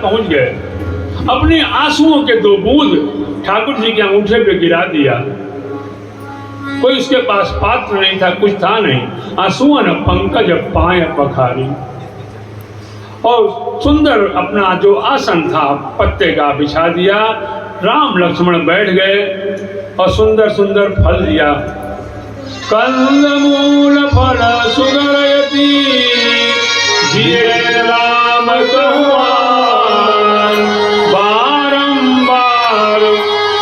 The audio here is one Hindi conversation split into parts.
पहुंच गए। अपने आंसुओं के 2 बूंद ठाकुर जी के अंगूठे पे गिरा दिया। कोई उसके पास पात्र नहीं था, कुछ था नहीं। आंसुओं पंकज पाए पखारी, और सुंदर अपना जो आसन था पत्ते का बिछा दिया। राम लक्ष्मण बैठ गए और सुंदर सुंदर फल दिया। कंदमूल फल सुगरयति जिये राम कहवान। बारंबार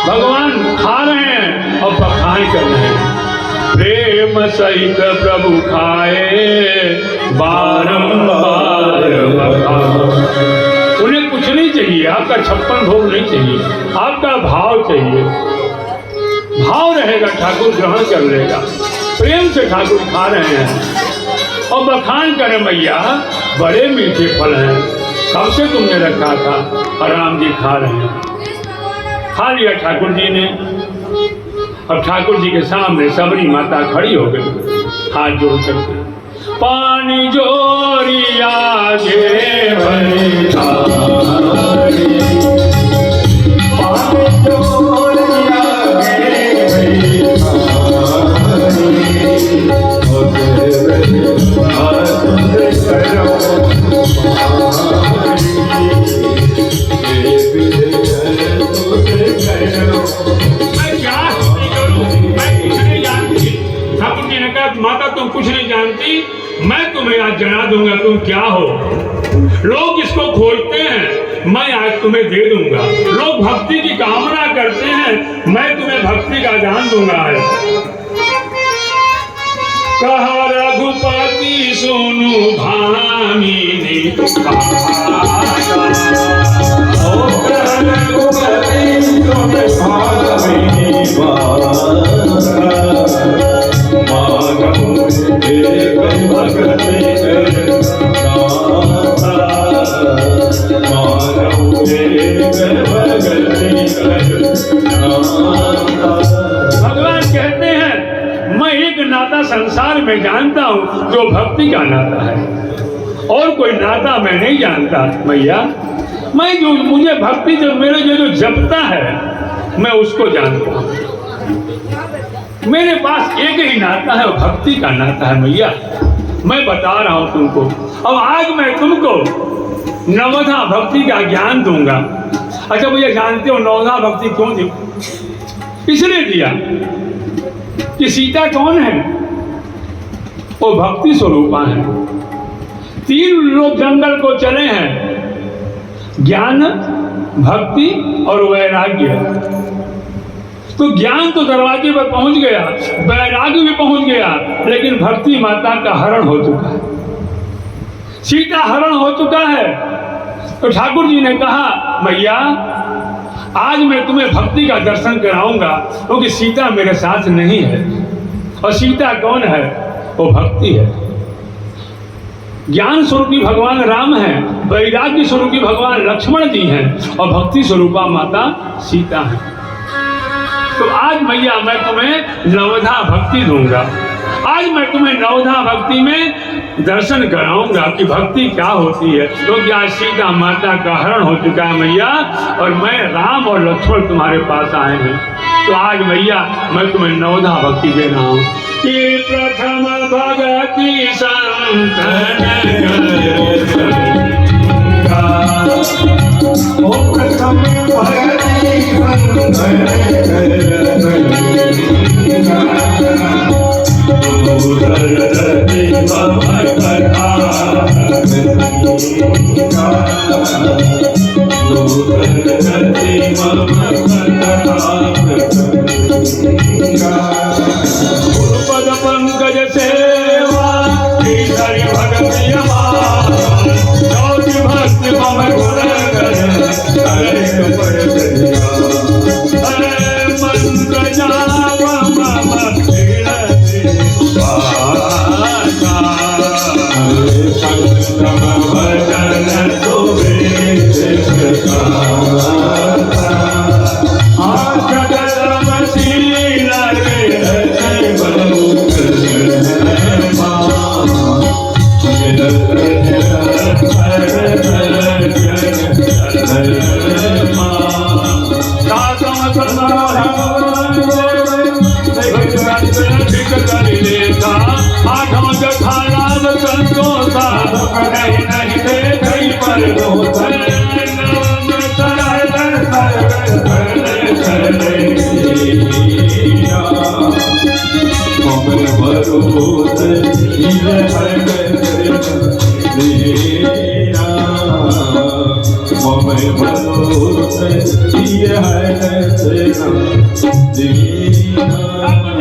भगवान खा रहे हैं और बखान कर रहे हैं। प्रेम सहित प्रभु खाए बारंबार बखान। उन्हें कुछ नहीं चाहिए, आपका 56 भोग नहीं चाहिए, आपका भाव चाहिए। भाव रहेगा ठाकुर ग्रहण कर लेगा। प्रेम से ठाकुर खा रहे हैं और बखान करें, मैया बड़े मीठे फल हैं, कब से तुमने रखा था? और राम जी खा रहे हैं। खा लिया ठाकुर जी ने। अब ठाकुर जी के सामने सबरी माता खड़ी हो गई, हाथ जोड़ करके। पानी जोरिया जे भरिया, माता तुम कुछ नहीं जानती, मैं तुम्हें आज जाना दूंगा तुम क्या हो। लोग इसको खोजते हैं, मैं आज तुम्हें दे दूंगा। लोग भक्ति की कामना करते हैं, मैं तुम्हें भक्ति का दान दूंगा। कहा रघुपति सोनु भामिनी, भगवान कहते हैं मैं एक नाता संसार में जानता हूं जो भक्ति का नाता है, और कोई नाता मैं नहीं जानता। मैया मैं जो मुझे भक्ति जो मेरे जो जपता है मैं उसको जानता हूं। मेरे पास एक ही नाता है, भक्ति का नाता है। मैया मैं बता रहा हूं तुमको। अब आज मैं तुमको नवधा भक्ति का ज्ञान दूंगा। अच्छा भैया जानते हो नवधा भक्ति क्यों दी? इसलिए दिया कि सीता कौन है? वो भक्ति स्वरूपा है। 3 लोग जंगल को चले हैं, ज्ञान, भक्ति और वैराग्य। तो ज्ञान तो दरवाजे पर पहुंच गया, वैराग्य भी पहुंच गया, लेकिन भक्ति माता का हरण हो चुका है, सीता हरण हो चुका है। तो ठाकुर जी ने कहा मैया आज मैं तुम्हें भक्ति का दर्शन कराऊंगा, क्योंकि सीता मेरे साथ नहीं है। और सीता कौन है? वो भक्ति है। ज्ञान स्वरूपी भगवान राम है, वैराग्य स्वरूपी भगवान लक्ष्मण जी हैं, और भक्ति स्वरूपा माता सीता है। तो आज मैया मैं तुम्हें नवधा भक्ति दूंगा। आज मैं तुम्हें नवधा भक्ति में दर्शन कराऊंगा कि भक्ति क्या होती है, क्योंकि आज सीता माता का हरण हो चुका है मैया, और मैं राम और लक्ष्मण तुम्हारे पास आए हैं। तो आज मैया मैं तुम्हें नवधा भक्ति दे रहा हूँ कि प्रथम भगति संतन पद पंकज सेवा भक्ति भक्ति मंत्र आठों जथा लाभ संतोषा नहीं नहीं दे कहीं पर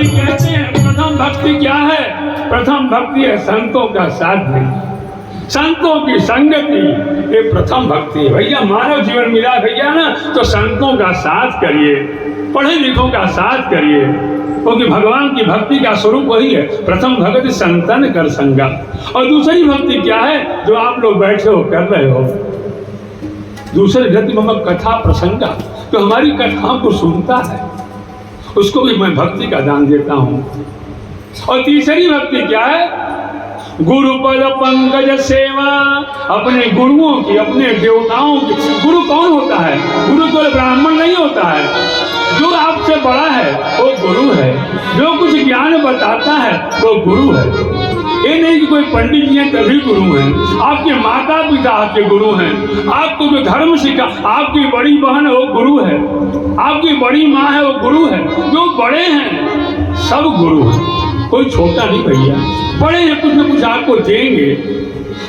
कहते हैं प्रथम भक्ति क्या है? प्रथम भक्ति है संतों का साथ देना, संतों की संगति, ये प्रथम भक्ति है भैया। मानव जीवन मिला भैया ना, तो संतों का साथ करिए, पढ़े लिखों का साथ करिए, क्योंकि भगवान की भक्ति का स्वरूप वही है। प्रथम भक्ति संतन कर संगा। और दूसरी भक्ति क्या है जो आप लोग बैठे हो कर रहे हो? दूसरी भक्ति मम कथा प्रसंगा, तो हमारी कथाओं को सुनता है उसको भी मैं भक्ति का दान देता हूँ। और तीसरी भक्ति क्या है? गुरुपद पंकज सेवा, अपने गुरुओं की, अपने देवताओं की। गुरु कौन होता है? गुरु तो ब्राह्मण नहीं होता है, जो आपसे बड़ा है वो गुरु है, जो कुछ ज्ञान बताता है वो गुरु है। ये नहीं कि कोई पंडित जी हैं तभी गुरु हैं, आपके माता पिता आपके गुरु हैं, आपको जो धर्म सिखा, आपकी बड़ी बहन है वो गुरु है, आपकी बड़ी माँ है वो गुरु है। जो बड़े हैं सब गुरु हैं, कोई छोटा नहीं भैया। बड़े हैं कुछ न कुछ आपको देंगे,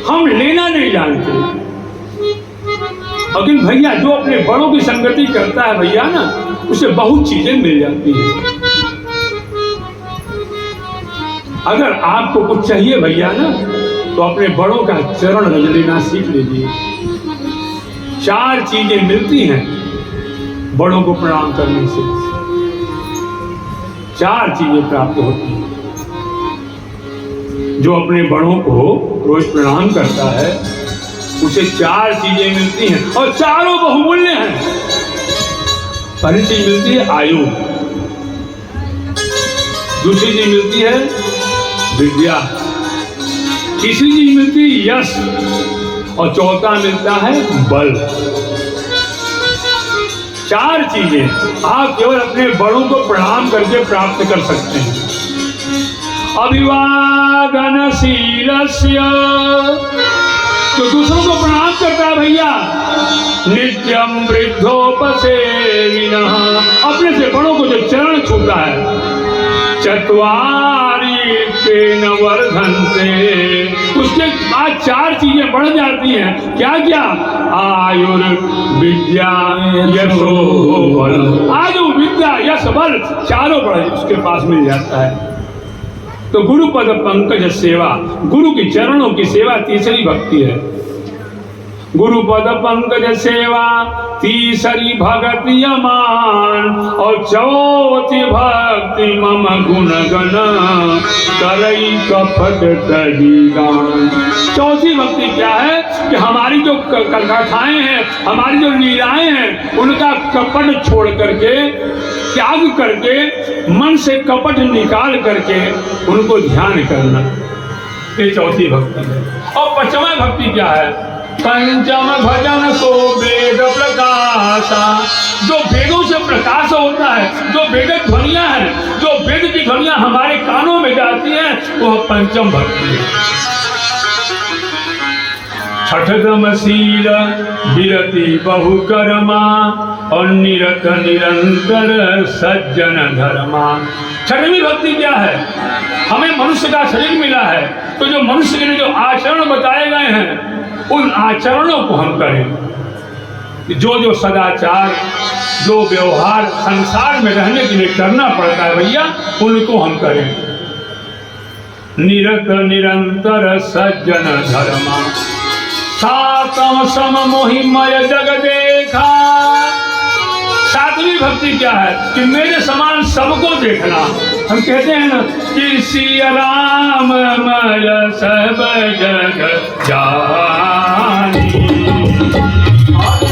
हम लेना नहीं जानते। लेकिन भैया जो अपने बड़ों की संगति करता है भैया ना, उसे बहुत चीजें मिल जाती हैं। अगर आपको कुछ चाहिए भैया ना, तो अपने बड़ों का चरण रज लेना सीख लीजिए। 4 चीजें मिलती हैं बड़ों को प्रणाम करने से, 4 चीजें प्राप्त होती हैं। जो अपने बड़ों को रोज प्रणाम करता है उसे 4 चीजें मिलती हैं, और चारों बहुमूल्य हैं। पहली चीज मिलती है आयु, दूसरी चीज मिलती है विद्या, तीसरी चीज मिलती है यश, और चौथा मिलता है बल। 4 चीजें आप केवल अपने बड़ों को प्रणाम करके प्राप्त कर सकते हैं। अभिवादनशीलस्य, तो दूसरों को प्रणाम करता है भैया। नित्यम वृद्धोपसेविनः, अपने से बड़ों को जो चरण छूता है। चत्वारि तेन वर्धन्ते, उसके बाद 4 चीजें बढ़ जाती हैं। क्या क्या? आयुर विद्या यशो बल। आयु विद्या यश बल चारों बढ़ उसके पास मिल जाता है। तो गुरुपद पंकज सेवा, गुरु के चरणों की सेवा तीसरी भक्ति है। गुरुपद पंकज सेवा तीसरी भक्ति अमान, और चौथी भक्ति मम गुण गण करई कपट तजी गान। चौथी भक्ति क्या है? कि हमारी जो कथाएं हैं, हमारी जो लीलाएं हैं, उनका कपट छोड़ करके, त्याग करके, मन से कपट निकाल करके उनको ध्यान करना, ये चौथी भक्ति है। और 5वां भक्ति क्या है? पंचम भजन सो वेद प्रकाशा, जो वेदों से प्रकाश होता है, जो वेद ध्वनियां हैं, जो वेद की ध्वनियां हमारे कानों में जाती हैं, वह पंचम भक्ति है। छठतमशील विरति बहुकर्मा, और निरत निरंतर सज्जन धर्मा। 6वीं भक्ति क्या है? हमें मनुष्य का शरीर मिला है, तो जो मनुष्य के लिए जो आचरण बताए गए हैं उन आचरणों को हम करें। जो सदाचार, जो व्यवहार संसार में रहने के लिए करना पड़ता है भैया, उनको हम करें। निरत निरंतर सज्जन धर्मा, सातम सम मोहिमय जग देखा। 7वीं भक्ति क्या है? कि मेरे समान सबको देखना। हम कहते हैं ना कि सिया राम मय सब जग जानी,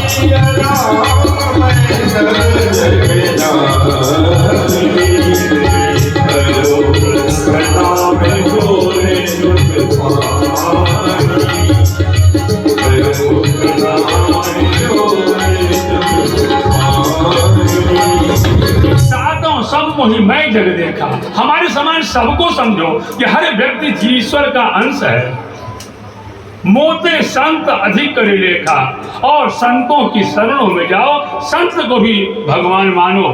सिया राम मय सब जग जानी, प्रताप गोरे दुख पानी। तो ही मैं जग देखा। हमारे समान सबको समझो कि हर व्यक्ति ईश्वर का अंश है। मोते संत अधिक करे लेखा, और संतों की शरणों में जाओ, संत को भी भगवान मानो।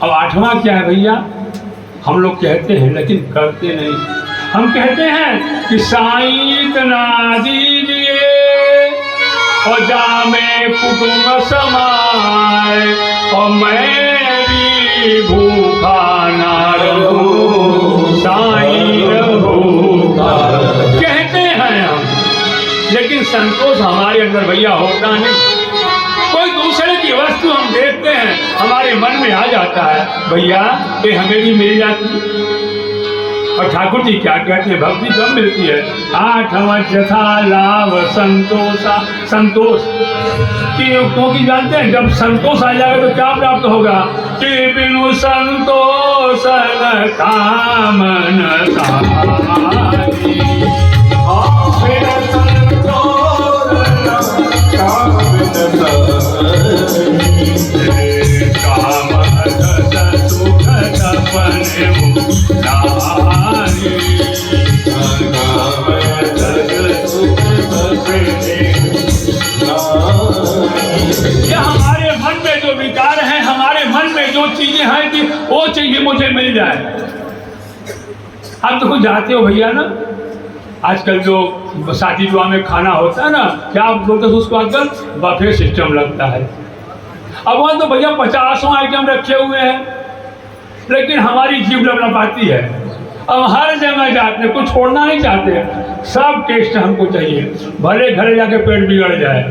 अब आठवां क्या है भैया? हम लोग कहते हैं लेकिन करते नहीं। हम कहते हैं कि साईं इतना दीजिए और जामे कुटुंब समाए, और मैं भी भूखा ना रहूं, साईं भूखा कहते हैं हम, लेकिन संतोष हमारे अंदर भैया होता नहीं। कोई दूसरे की वस्तु हम देखते हैं, हमारे मन में आ जाता है भैया ये हमें भी मिल जाती। और ठाकुर जी क्या कहते हैं, भक्ति कब मिलती है? आठवां जथा लाभ संतोषा। संतोष क्योंकि जानते हैं जब संतोष आ जाएगा तो क्या प्राप्त होगा? कि बिनु संतोष न कामन सारी, हमारे मन में जो विकार है, हमारे मन में जो चीजें हैं कि वो चाहिए मुझे मिल जाए। अब तो जाते हो भैया ना, आजकल जो शादी विवाह में खाना होता है ना, क्या आप बोलते हो उसको? आजकल बफे सिस्टम लगता है। अब वहाँ तो भैया 50 आइटम रखे हुए हैं, लेकिन हमारी जीभ लपलपाती है। अब हर जगह जाते हैं, कुछ छोड़ना नहीं चाहते, सब टेस्ट हमको चाहिए, भले घर जाके पेट बिगड़ जाए।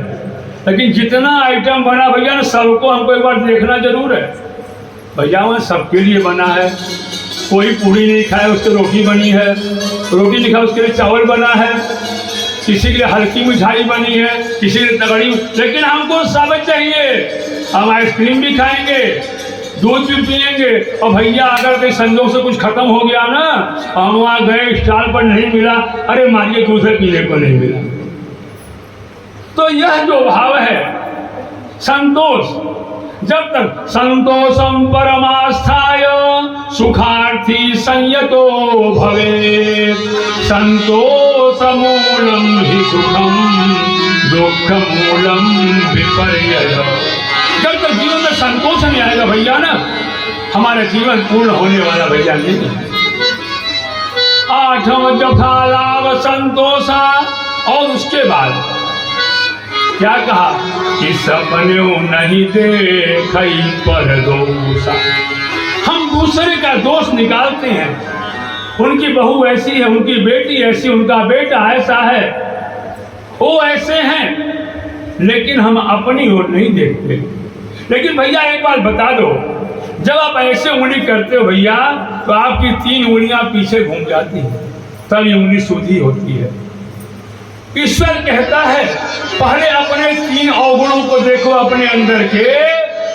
लेकिन जितना आइटम बना भैया ना, सबको हमको एक बार देखना जरूर है। भैया वहाँ सबके लिए बना है। कोई पूरी नहीं खाए उसके रोटी बनी है, रोटी नहीं खाए उसके लिए चावल बना है, किसी के लिए हल्की मिठाई बनी है, किसी के लिए तगड़ी, लेकिन हमको सब चाहिए। हम आइसक्रीम भी खाएंगे, दूध भी पिएंगे। और भैया अगर कहीं संजोग से कुछ खत्म हो गया ना, हम वहाँ गए स्टॉल पर नहीं मिला, अरे मारिए दूसरे पीने को नहीं मिला। तो यह जो भाव है संतोष, जब तक संतोषम परमास्थाय सुखार्थी संयतो भवे, संतोष मूलम ही सुखम दुख मूलम विपर्यय। जब तक जीवन में संतोष नहीं आएगा भैया ना, हमारा जीवन पूर्ण होने वाला भैया नहीं। आठवां जथा लाभ संतोषा, और उसके बाद क्या कहा कि सपने नहीं देखई पर दोषा। हम दूसरे का दोष निकालते हैं, उनकी बहू ऐसी है, उनकी बेटी ऐसी, उनका बेटा ऐसा है, वो ऐसे हैं, लेकिन हम अपनी ओर नहीं देखते। लेकिन भैया एक बात बता दो, जब आप ऐसे उंगली करते हो भैया, तो आपकी 3 उंगलियां पीछे घूम जाती हैं, तब ये उंगली सूधी होती है। ईश्वर कहता है पहले अपने 3 अवगुणों को देखो अपने अंदर के,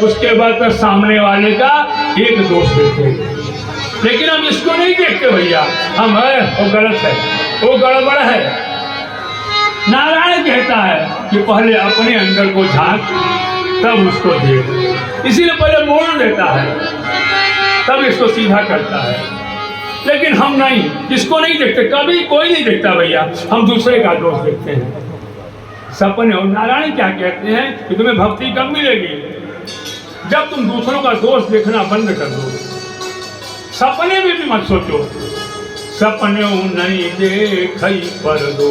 उसके बाद तो सामने वाले का एक दोष देखे। लेकिन हम इसको नहीं देखते भैया, हम है वो गलत है, वो गड़बड़ है। नारायण कहता है कि पहले अपने अंदर को झांक, तब उसको देख। इसीलिए पहले मोड़ देता है, तब इसको सीधा करता है। लेकिन हम नहीं, इसको नहीं देखते, कभी कोई नहीं देखता भैया, हम दूसरे का दोष देखते हैं। सपने, और नारायण क्या कहते हैं कि तुम्हें भक्ति कब मिलेगी? जब तुम दूसरों का दोष देखना बंद कर दो। सपने में भी मत सोचो, सपने नहीं देखई पर दो।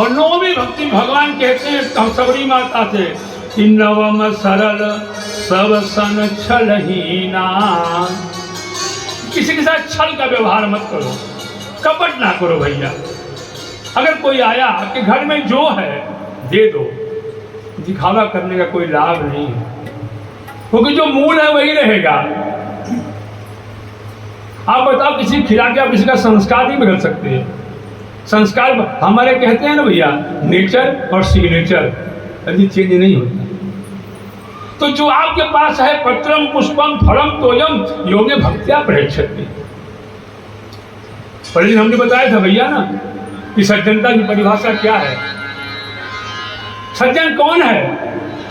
और नौवीं भक्ति भगवान कहते हैं हम सबरी माता से कि नवम सरल सब सन छलहीना। किसी के साथ छल का व्यवहार मत करो, कपट ना करो भैया। अगर कोई आया आपके घर में जो है दे दो, दिखावा करने का कोई लाभ नहीं है, क्योंकि जो मूल है वही रहेगा। आप बताओ, किसी खिला के आप किसी का संस्कार नहीं बदल सकते। संस्कार हमारे कहते हैं ना भैया, नेचर और सिग्नेचर यदि चेंज नहीं होता, तो जो आपके पास है पत्रम पुष्पम फलम तोयम योगे भक्त्या प्रेक्षते। पर दिन हमने बताया था भैया ना कि सज्जनता की परिभाषा क्या है। सज्जन कौन है?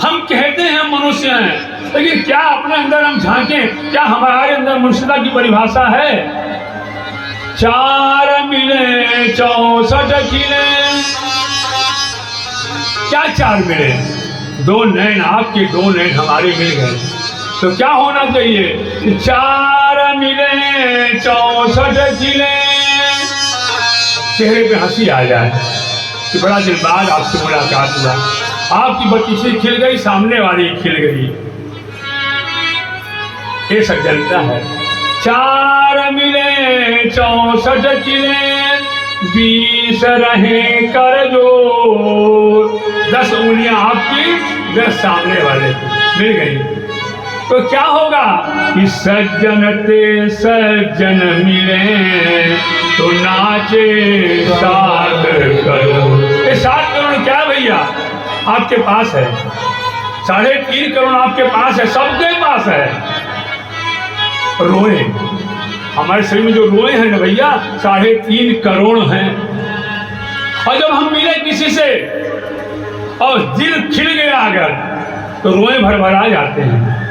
हम कहते हैं मनुष्य हैं, लेकिन क्या अपने अंदर हम झांकें, क्या हमारे अंदर मनुष्यता की परिभाषा है? 4 मिले 64 खिले, क्या 4 मिले? 2 नैन आपके, 2 नैन हमारे मिल गए, तो क्या होना चाहिए? 4 मिले 64 खिले, चेहरे पे हंसी आ जाए कि बड़ा दिन बाद आपसे मुलाकात हुआ, आपकी बत्तीसी खिल गई, सामने वाली खिल गई। ये सज्जनता है। 4 मिले 64 खिले, 20 रहे कर जोर, 10 उंगलियां आपकी, 10 सामने वाले मिल गई, तो क्या होगा कि सज्जन ते सज्जन मिले तो नाचे 7 करोड़। ये 7 करोड़ क्या भैया आपके पास है? 3.5 करोड़ आपके पास है, सबके पास है। रोए, हमारे शरीर में जो रोए हैं ना भैया 3.5 करोड़ हैं। और जब हम मिले किसी से और दिल खिल गया अगर, तो रोए भरभरा जाते हैं।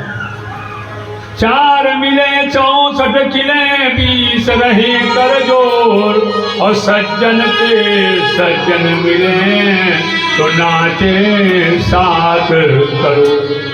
4 मिले 64 खिले, 20 रहे कर जोर, और सज्जन के सज्जन मिले तो नाचे 7 करोड़।